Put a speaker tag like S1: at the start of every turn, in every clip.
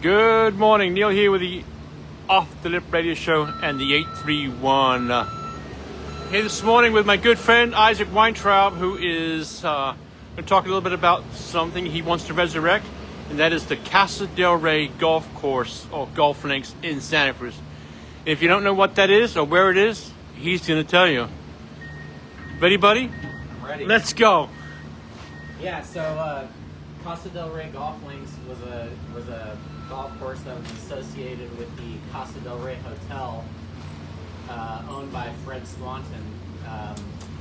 S1: Good morning, Neil here with the Off the Lip Radio Show and the 831. Here this morning with my good friend Isaac Weintraub, who is going to talk a little bit about something he wants to resurrect, and that is the Casa del Rey golf course or golf links in Santa Cruz. If you don't know what that is or where it is, he's going to tell you. Ready, buddy?
S2: I'm ready.
S1: Let's go.
S2: Yeah, so Casa del Rey Golf Links was a golf course that was associated with the Casa del Rey Hotel, owned by Fred Swanton,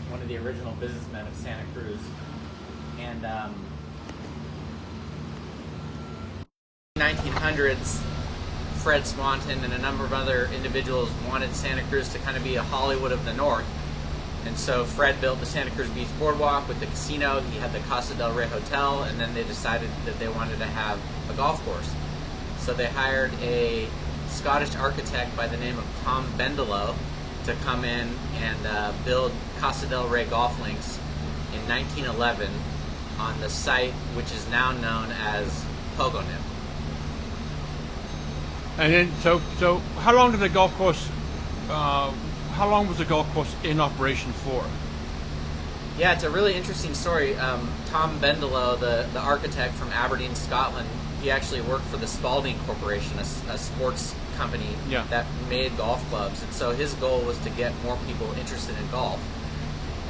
S2: one of the original businessmen of Santa Cruz. And 1900s, Fred Swanton and a number of other individuals wanted Santa Cruz to kind of be a Hollywood of the North. And so Fred built the Santa Cruz Beach Boardwalk with the casino. He had the Casa del Rey Hotel, and then they decided that they wanted to have a golf course. So they hired a Scottish architect by the name of Tom Bendelow to come in and build Casa del Rey golf links in 1911 on the site which is now known as Pogonip.
S1: And then, so how long did the golf course? How long was the golf course in operation for?
S2: Yeah, it's a really interesting story. Tom Bendelow, the architect from Aberdeen, Scotland, he actually worked for the Spalding Corporation, a sports company that made golf clubs. And so his goal was to get more people interested in golf.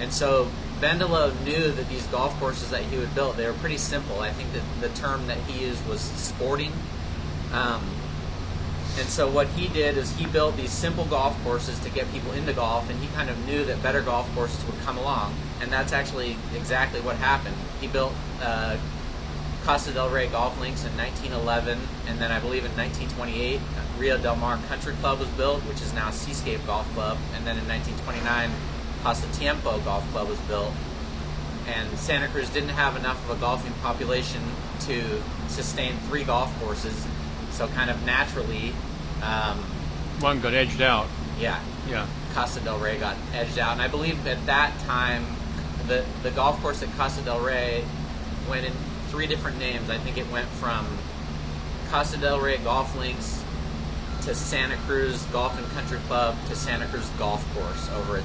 S2: And so Bendelow knew that these golf courses that he would build, they were pretty simple. I think that the term that he used was sporting. And so what he did is he built these simple golf courses to get people into golf, and he kind of knew that better golf courses would come along. And that's actually exactly what happened. He built Casa del Rey golf links in 1911, and then I believe in 1928, Rio Del Mar Country Club was built, which is now Seascape Golf Club. And then in 1929, Pasatiempo Golf Club was built. And Santa Cruz didn't have enough of a golfing population to sustain 3 golf courses, so kind of naturally,
S1: one got edged out.
S2: Yeah. Casa del Rey got edged out, and I believe at that time, the golf course at Casa del Rey went in 3 different names. I think it went from Casa del Rey Golf Links to Santa Cruz Golf and Country Club to Santa Cruz Golf Course over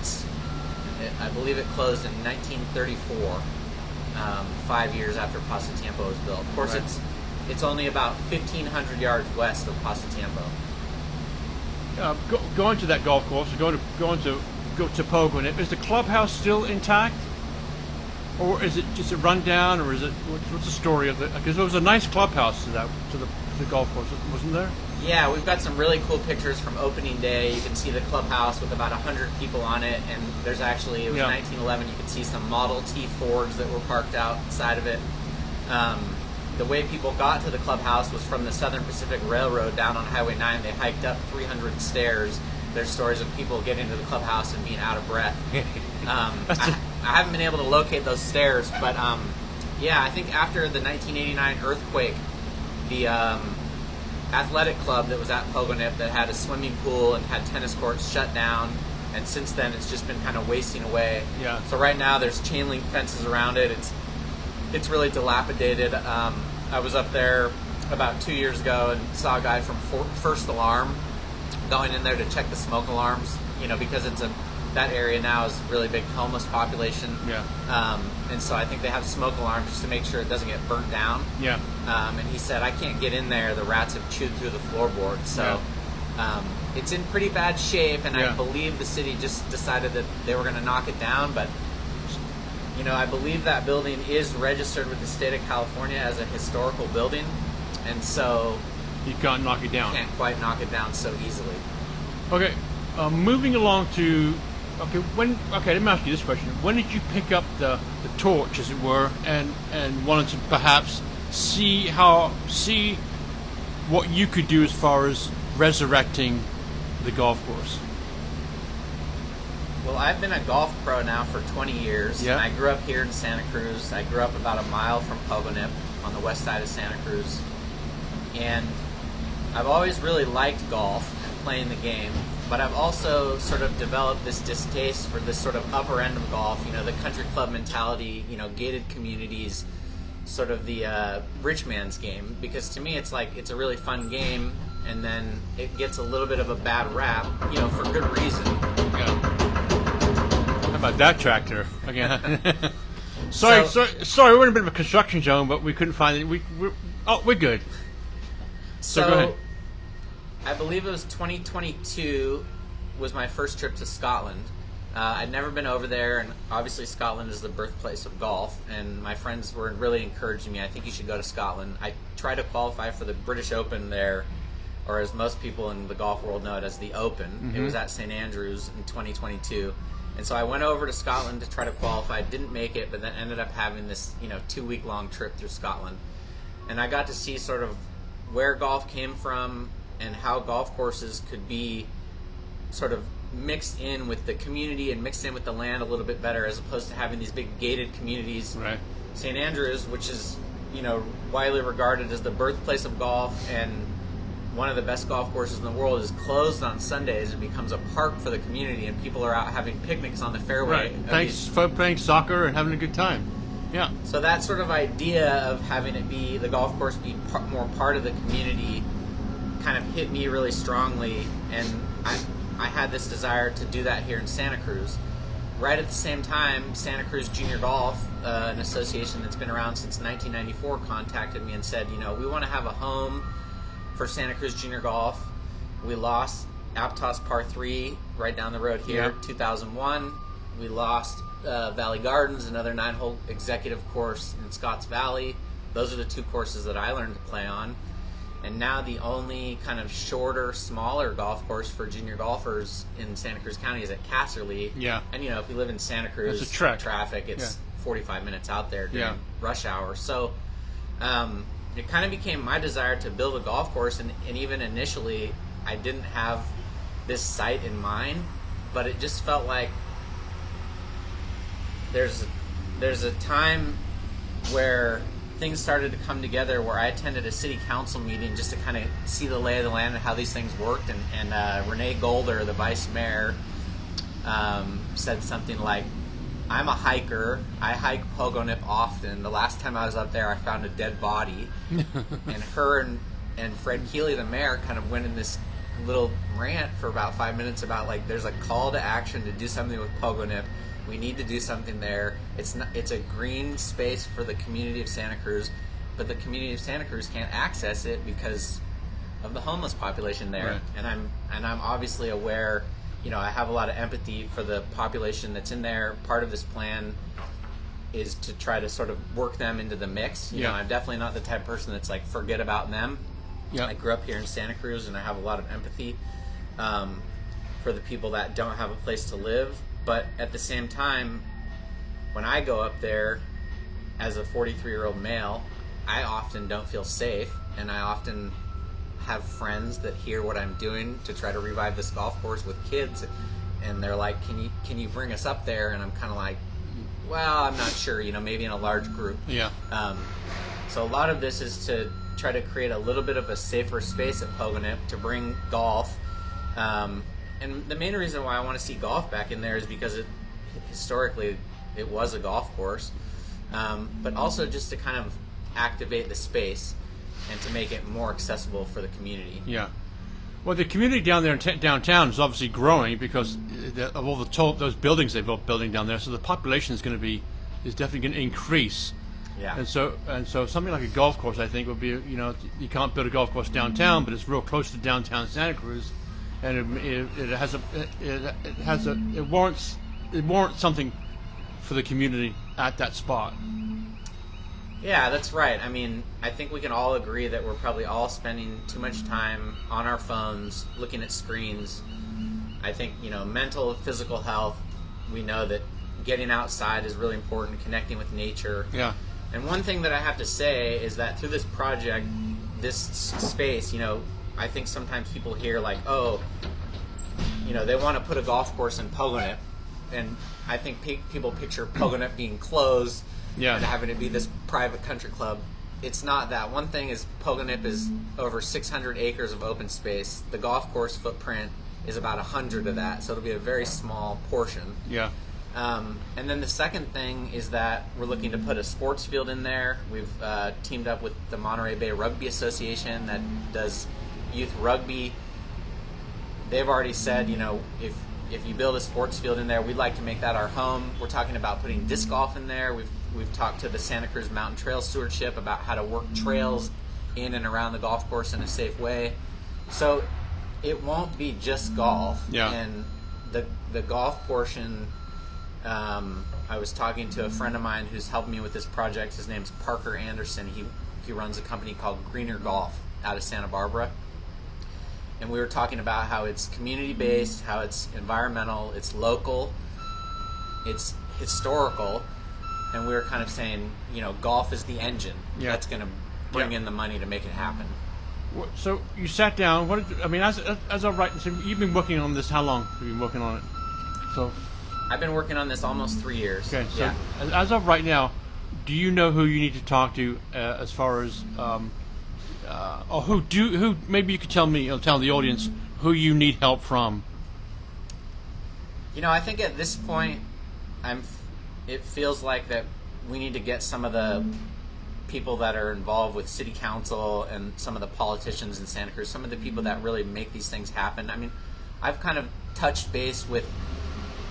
S2: I believe it closed in 1934, 5 years after Pasatiempo was built. Of course,
S1: right.
S2: It's only about 1,500 yards west of Pasatiempo.
S1: Going to that golf course, go to Pogonip, is the clubhouse still intact, or is it just a rundown, or is it what's the story of it? Because there was a nice clubhouse to the golf course, wasn't there?
S2: Yeah, we've got some really cool pictures from opening day. You can see the clubhouse with about 100 people on it, and there's actually, it was 1911, you can see some Model T Fords that were parked outside of it. The way people got to the clubhouse was from the Southern Pacific Railroad down on Highway 9. They hiked up 300 stairs. There's stories of people getting to the clubhouse and being out of breath. I haven't been able to locate those stairs, but I think after the 1989 earthquake, the athletic club that was at Pogonip that had a swimming pool and had tennis courts shut down, and since then it's just been kind of wasting away.
S1: Yeah.
S2: So right now there's chain link fences around it. It's really dilapidated. I was up there about 2 years ago and saw a guy from First Alarm going in there to check the smoke alarms, because that area now is a really big homeless population.
S1: Yeah.
S2: And so I think they have smoke alarms just to make sure it doesn't get burnt down.
S1: Yeah.
S2: And he said, I can't get in there. The rats have chewed through the floorboard. So it's in pretty bad shape, and I believe the city just decided that they were going to knock it down, but I believe that building is registered with the state of California as a historical building, and so
S1: you can't knock it down.
S2: Can't quite knock it down so easily.
S1: Okay, moving along to let me ask you this question: when did you pick up the torch, as it were, and wanted to perhaps see what you could do as far as resurrecting the golf course?
S2: Well, I've been a golf pro now for 20 years, and I grew up here in Santa Cruz. I grew up about a mile from Pogonip on the west side of Santa Cruz, and I've always really liked golf and playing the game, but I've also sort of developed this distaste for this sort of upper end of golf, the country club mentality, gated communities, sort of the rich man's game, because to me it's like it's a really fun game, and then it gets a little bit of a bad rap, you know, for good reason.
S1: Yeah. How about that tractor again? Sorry, we're in a bit of a construction zone, but we couldn't find it. We're good. So go ahead.
S2: I believe it was 2022 was my first trip to Scotland. I'd never been over there, and obviously Scotland is the birthplace of golf, and my friends were really encouraging me, I think you should go to Scotland. I tried to qualify for the British Open there, or as most people in the golf world know it as the Open. Mm-hmm. It was at St. Andrews in 2022. And so I went over to Scotland to try to qualify, didn't make it, but then ended up having this 2-week-long trip through Scotland. And I got to see sort of where golf came from and how golf courses could be sort of mixed in with the community and mixed in with the land a little bit better, as opposed to having these big gated communities.
S1: Right. St.
S2: Andrews, which is widely regarded as the birthplace of golf and one of the best golf courses in the world, is closed on Sundays and becomes a park for the community, and people are out having picnics on the fairway.
S1: Right. Thanks for playing soccer and having a good time. Yeah.
S2: So that sort of idea of having it be the golf course be more part of the community kind of hit me really strongly, and I had this desire to do that here in Santa Cruz. Right at the same time, Santa Cruz Junior Golf, an association that's been around since 1994, contacted me and said, we want to have a home for Santa Cruz Junior Golf. We lost Aptos Par 3 right down the road here, 2001. We lost Valley Gardens, another 9-hole executive course in Scotts Valley. Those are the 2 courses that I learned to play on. And now the only kind of shorter, smaller golf course for junior golfers in Santa Cruz County is at Casserly.
S1: Yeah.
S2: And if you live in Santa Cruz,
S1: it's a trek.
S2: Traffic, it's 45 minutes out there during rush hour. So it kind of became my desire to build a golf course, and even initially I didn't have this site in mind, but it just felt like there's a time where things started to come together, where I attended a city council meeting just to kind of see the lay of the land and how these things worked, and Renee Golder, the vice mayor, said something like, I'm a hiker. I hike Pogonip often. The last time I was up there, I found a dead body. And her and Fred Keeley, the mayor, kind of went in this little rant for about 5 minutes about, like, there's a call to action to do something with Pogonip. We need to do something there. It's a green space for the community of Santa Cruz, but the community of Santa Cruz can't access it because of the homeless population there. Right. And I'm obviously aware. I have a lot of empathy for the population that's in there. Part of this plan is to try to sort of work them into the mix. I'm definitely not the type of person that's like, forget about them. I grew up here in Santa Cruz, and I have a lot of empathy for the people that don't have a place to live. But at the same time, when I go up there as a 43-year-old male, I often don't feel safe, and I often have friends that hear what I'm doing to try to revive this golf course with kids, and they're like, can you bring us up there? And I'm kind of like, well, I'm not sure, maybe in a large group. So a lot of this is to try to create a little bit of a safer space at Pogonip to bring golf, and the main reason why I want to see golf back in there is because historically it was a golf course, but also just to kind of activate the space and to make it more accessible for the community. Yeah.
S1: Well, the community down there in downtown is obviously growing because of all those buildings they built building down there. So the population is definitely going to increase.
S2: Yeah.
S1: And so something like a golf course, I think, would be, you can't build a golf course downtown, but it's real close to downtown Santa Cruz, and it warrants something for the community at that spot.
S2: Yeah, that's right. I mean, I think we can all agree that we're probably all spending too much time on our phones, looking at screens. I think, mental, physical health, we know that getting outside is really important, connecting with nature.
S1: Yeah.
S2: And one thing that I have to say is that through this project, this space, I think sometimes people hear like, oh, they want to put a golf course in Pogonip. And I think people picture Pogonip being closed, and having it be this private country club. It's not that. One thing is Pogonip is over 600 acres of open space. The golf course footprint is about 100 of that, so it'll be a very small portion.
S1: Yeah.
S2: And then the second thing is that we're looking to put a sports field in there. We've teamed up with the Monterey Bay Rugby Association that does youth rugby. They've already said, if you build a sports field in there, we'd like to make that our home. We're talking about putting disc golf in there. We've talked to the Santa Cruz Mountain Trail Stewardship about how to work trails in and around the golf course in a safe way. So it won't be just golf.
S1: Yeah.
S2: And the golf portion, I was talking to a friend of mine who's helped me with this project. His name's Parker Anderson. He runs a company called Greener Golf out of Santa Barbara. And we were talking about how it's community-based, how it's environmental, it's local, it's historical, and we were kind of saying, golf is the engine that's going to bring in the money to make it happen.
S1: So you sat down. As of right, so you've been working on this. How long have you been working on it? So
S2: I've been working on this almost 3 years.
S1: Okay. So as of right now, do you know who you need to talk to as far as, or who? Maybe you could tell me, tell the audience who you need help from.
S2: I think at this point, it feels like that we need to get some of the people that are involved with city council and some of the politicians in Santa Cruz, some of the people that really make these things happen. I've kind of touched base with,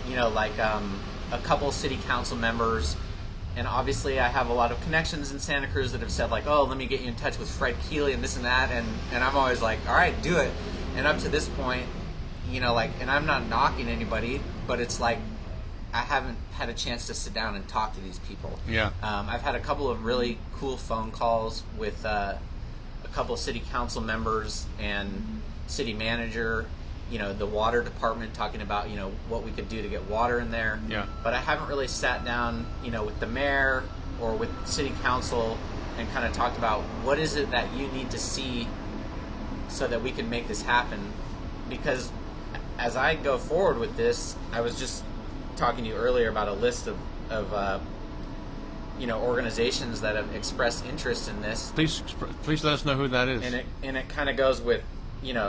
S2: a couple city council members, and obviously I have a lot of connections in Santa Cruz that have said let me get you in touch with Fred Keeley and this and that, and I'm always like, all right, do it. And up to this point, and I'm not knocking anybody, but it's like I haven't had a chance to sit down and talk to these people.
S1: Yeah.
S2: I've had a couple of really cool phone calls with a couple of city council members and city manager, the water department, talking about, what we could do to get water in there.
S1: Yeah.
S2: But I haven't really sat down, with the mayor or with city council and kind of talked about what is it that you need to see so that we can make this happen. Because as I go forward with this, I was just talking to you earlier about a list of organizations that have expressed interest in this.
S1: Please let us know who that is.
S2: And it kind of goes with,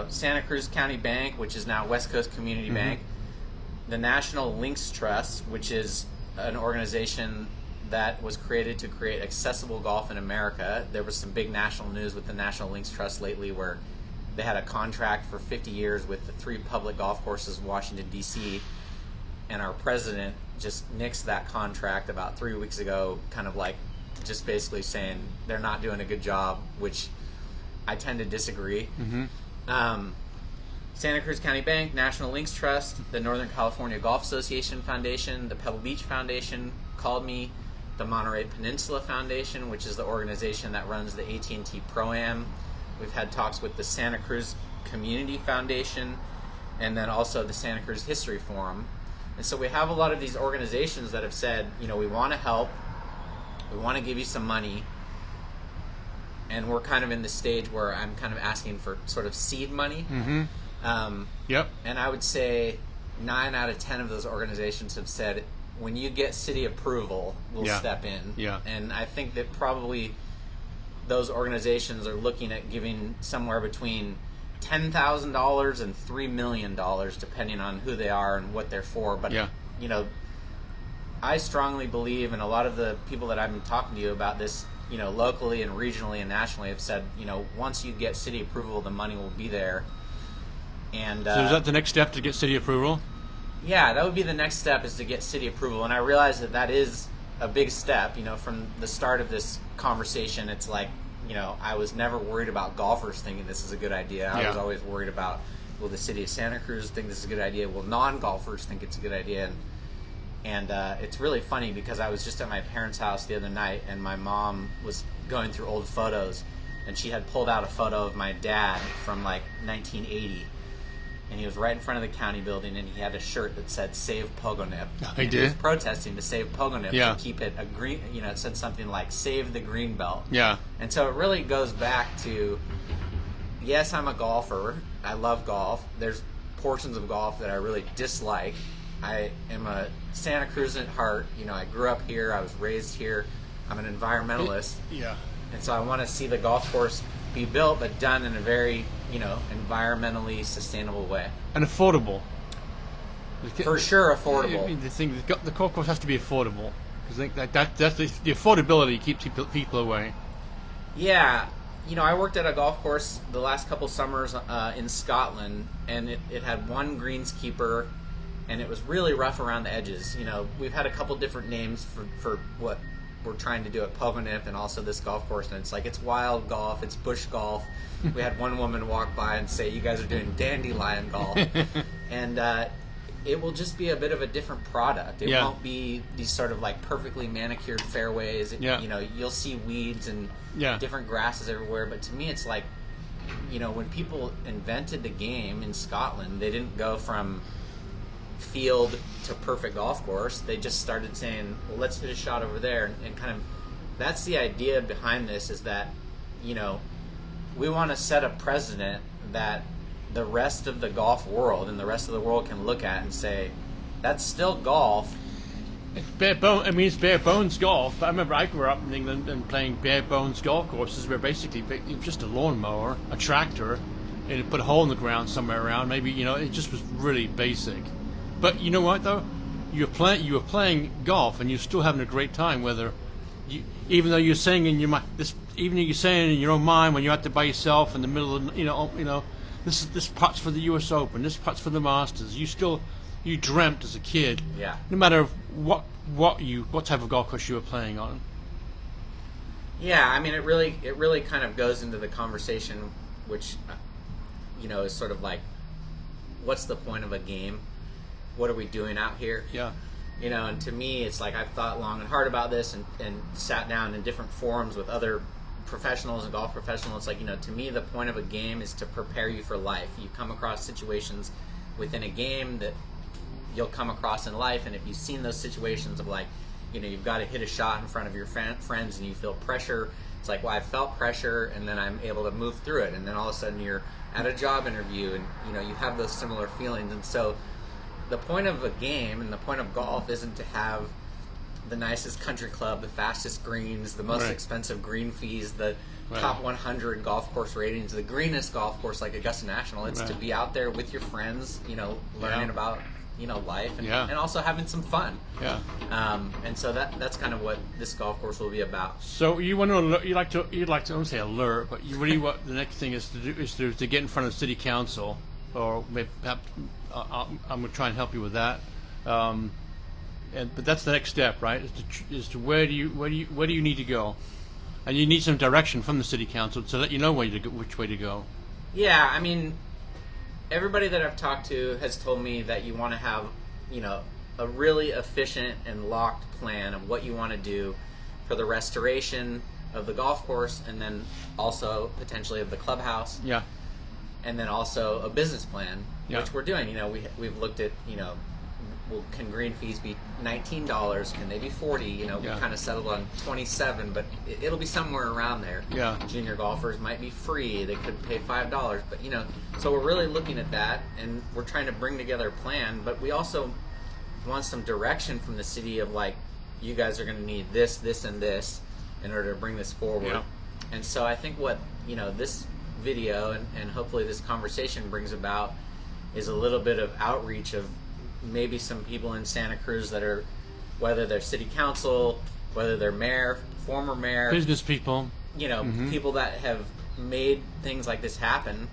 S2: Santa Cruz County Bank, which is now West Coast Community Bank, the National Links Trust, which is an organization that was created to create accessible golf in America. There was some big national news with the National Links Trust lately where they had a contract for 50 years with the 3 public golf courses in Washington, D.C., and our president just nixed that contract about 3 weeks ago, kind of just basically saying they're not doing a good job, which I tend to disagree. Santa Cruz County Bank, National Links Trust, the Northern California Golf Association Foundation, the Pebble Beach Foundation called me, the Monterey Peninsula Foundation, which is the organization that runs the AT&T Pro-Am. We've had talks with the Santa Cruz Community Foundation, and then also the Santa Cruz History Forum. And so we have a lot of these organizations that have said, we want to help, we want to give you some money, and we're kind of in the stage where I'm kind of asking for sort of seed money.
S1: Yep.
S2: And I would say 9 out of 10 of those organizations have said, when you get city approval, we'll step in.
S1: Yeah.
S2: And I think that probably those organizations are looking at giving somewhere between $10,000 and $3 million, depending on who they are and what they're for. But, I strongly believe, and a lot of the people that I've been talking to about this, locally and regionally and nationally have said, once you get city approval, the money will be there. And
S1: so is that the next step to get city approval?
S2: Yeah, that would be the next step, is to get city approval. And I realize that is a big step. From the start of this conversation, it's like, I was never worried about golfers thinking this is a good idea. I was always worried about, will the city of Santa Cruz think this is a good idea? Will non-golfers think it's a good idea? And it's really funny because I was just at my parents' house the other night, and my mom was going through old photos, and she had pulled out a photo of my dad from 1980. And he was right in front of the county building, and he had a shirt that said "Save Pogonip."
S1: He did?
S2: He was protesting to save Pogonip
S1: Yeah.
S2: to keep it a green. It said something like "Save the Green Belt."
S1: Yeah.
S2: And so it really goes back to, yes, I'm a golfer. I love golf. There's portions of golf that I really dislike. I am a Santa Cruz at heart. I grew up here. I was raised here. I'm an environmentalist. And so I want to see the golf course be built, but done in a very, environmentally sustainable way.
S1: And affordable.
S2: For sure, affordable.
S1: I mean, the golf course has to be affordable, because I think that's the affordability keeps people away.
S2: Yeah, I worked at a golf course the last couple summers in Scotland, and it had one greenskeeper, and it was really rough around the edges. We've had a couple different names for what we're trying to do at Pogonip and also this golf course, and it's wild golf, it's bush golf. We had one woman walk by and say, "You guys are doing dandelion golf," and it will just be a bit of a different product. It won't be these sort of like perfectly manicured fairways. You'll see weeds and different grasses everywhere. But to me, it's like, when people invented the game in Scotland, they didn't go from field to perfect golf course. They just started saying, well, let's hit a shot over there. And kind of, that's the idea behind this, is that, we want to set a precedent that the rest of the golf world and the rest of the world can look at and say, that's still golf.
S1: It's bare bones. I mean, it's bare bones golf. But I remember I grew up in England and playing bare bones golf courses where basically it was just a lawnmower, a tractor, and it put a hole in the ground somewhere around. Maybe it just was really basic. But you know what though, you were playing golf and you're still having a great time. Even though you're saying in your mind, even though you're saying in your own mind when you're out there by yourself in the middle of this putt's for the U.S. Open, this putt's for the Masters. You dreamt as a kid.
S2: Yeah.
S1: No matter what type of golf course you were playing on.
S2: Yeah, I mean, it really kind of goes into the conversation, which, is sort of like, what's the point of a game? What are we doing out here?
S1: Yeah.
S2: And to me, it's like I've thought long and hard about this and sat down in different forums with other professionals and golf professionals. It's like, to me, the point of a game is to prepare you for life. You come across situations within a game that you'll come across in life, and if you've seen those situations of like, you've got to hit a shot in front of your friends and you feel pressure, it's like, well, I felt pressure and then I'm able to move through it, and then all of a sudden you're at a job interview and you have those similar feelings. And so the point of a game and the point of golf isn't to have the nicest country club, the fastest greens, the most expensive green fees, the top 100 golf course ratings, the greenest golf course like Augusta National. It's to be out there with your friends, learning about life and also having some fun.
S1: Yeah.
S2: And so that's kind of what this golf course will be about.
S1: So you want to you'd like to I don't say alert, but you really what the next thing is to do is to get in front of city council, or maybe perhaps I'm going to try and help you with that. But that's the next step, right? Is to where do you need to go, and you need some direction from the city council to let you know which way to go.
S2: Yeah, I mean, everybody that I've talked to has told me that you want to have, a really efficient and locked plan of what you want to do for the restoration of the golf course, and then also potentially of the clubhouse.
S1: Yeah.
S2: And then also a business plan, which we're doing. We've looked at, can green fees be $19? Can they be $40? We kind of settled on $27, but it'll be somewhere around there.
S1: Yeah.
S2: Junior golfers might be free; they could pay $5, but so we're really looking at that, and we're trying to bring together a plan. But we also want some direction from the city of like, you guys are going to need this, this, and this in order to bring this forward.
S1: Yeah.
S2: And so I think what this video and hopefully this conversation brings about is a little bit of outreach of maybe some people in Santa Cruz that are, whether they're city council, whether they're mayor, former mayor,
S1: business people,
S2: people that have made things like this happen,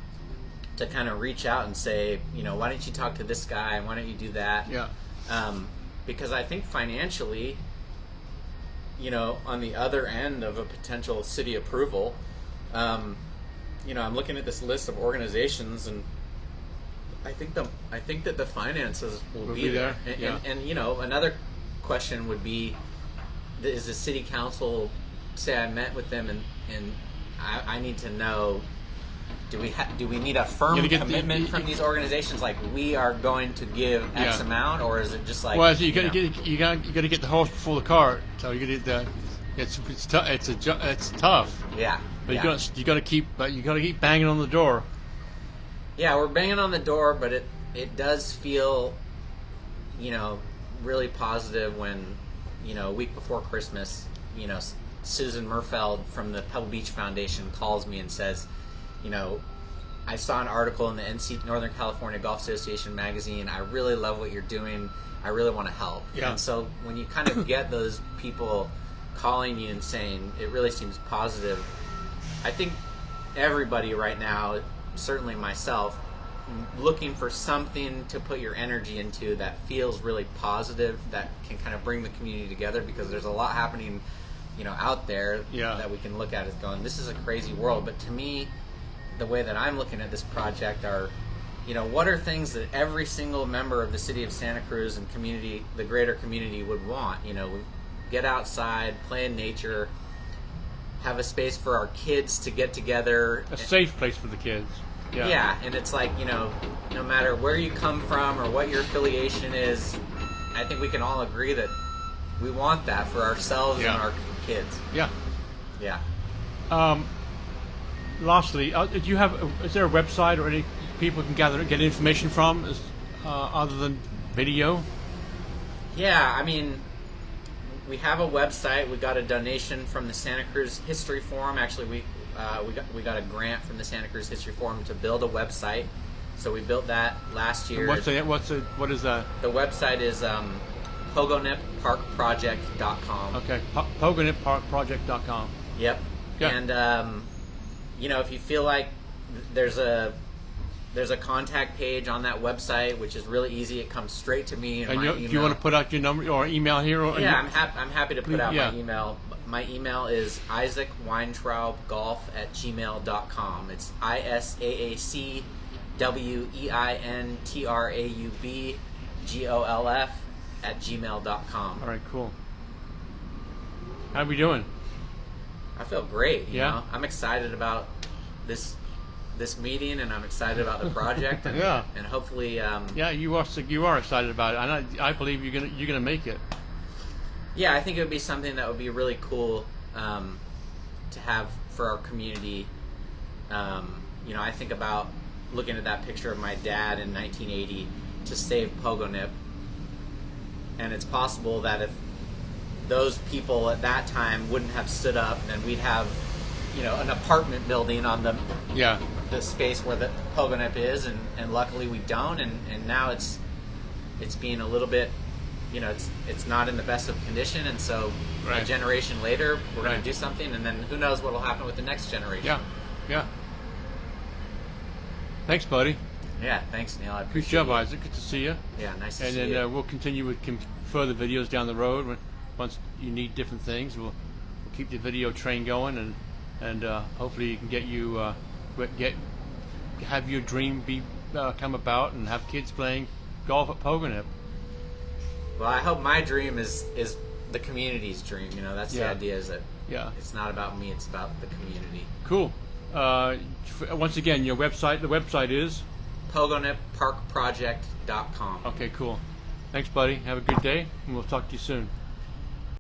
S2: to kind of reach out and say, why don't you talk to this guy, and why don't you do that?
S1: Yeah.
S2: Because I think financially, on the other end of a potential city approval, I'm looking at this list of organizations, and I think that the finances will be there. And another question would be, is the city council, say I met with them and I need to know, do we need a firm commitment from these organizations, like we are going to give X amount, or is it just like,
S1: well, so you got to get the horse before the cart. So you got to it's tough.
S2: Yeah.
S1: But you got to keep banging on the door.
S2: Yeah, we're banging on the door, but it does feel, really positive when, a week before Christmas, Susan Murfeld from the Pebble Beach Foundation calls me and says, I saw an article in the Northern California Golf Association magazine. I really love what you're doing. I really want to help.
S1: Yeah.
S2: And so when you kind of get those people calling you and saying it really seems positive, I think everybody right now, certainly myself, looking for something to put your energy into that feels really positive, that can kind of bring the community together, because there's a lot happening, out there that we can look at as going, this is a crazy world. But to me, the way that I'm looking at this project are, what are things that every single member of the city of Santa Cruz and community, the greater community, would want? Get outside, play in nature, have a space for our kids to get together.
S1: A safe place for the kids. Yeah.
S2: Yeah, and it's like, no matter where you come from or what your affiliation is, I think we can all agree that we want that for ourselves and our kids.
S1: Yeah.
S2: Yeah.
S1: Lastly, is there a website or any people can get information from other than video?
S2: Yeah, I mean, we have a website. We got a donation from the Santa Cruz History Forum. Actually, we got a grant from the Santa Cruz History Forum to build a website. So we built that last year.
S1: What is that?
S2: The website is pogonipparkproject.com.
S1: Okay, pogonipparkproject.com.
S2: Yep.
S1: Yeah.
S2: And if you feel like there's a contact page on that website, which is really easy. It comes straight to me.
S1: And do you want to put out your number or email here?
S2: I'm happy to put out my email. My email is isaacweintraubgolf@gmail.com. It's IsaacWeintraubgolf@gmail.com.
S1: All right, cool. How are we doing?
S2: I feel great.
S1: Yeah.
S2: I'm excited about this meeting, and I'm excited about the project. And, and hopefully.
S1: You are excited about it, and I believe you're gonna make it.
S2: Yeah, I think it would be something that would be really cool to have for our community. I think about looking at that picture of my dad in 1980 to save Pogonip, and it's possible that if those people at that time wouldn't have stood up, then we'd have, an apartment building on the space where the Pogonip is, and luckily we don't, and now it's being a little bit, it's not in the best of condition, and so a generation later we're going to do something, and then who knows what will happen with the next generation.
S1: Yeah. Thanks, buddy.
S2: Yeah, thanks, Neil. I appreciate
S1: Good job,
S2: it.
S1: Isaac. Good to see you.
S2: Yeah, nice to see
S1: you.
S2: you.
S1: And then we'll continue with further videos down the road. Once you need different things, we'll keep the video train going, and hopefully you can have your dream come about and have kids playing golf at Pogonip.
S2: Well, I hope my dream is the community's dream. That's the idea, is that it's not about me, it's about the community.
S1: Cool. Once again, the website is
S2: pogonipparkproject.com.
S1: Okay, cool. Thanks, buddy. Have a good day, and we'll talk to you soon.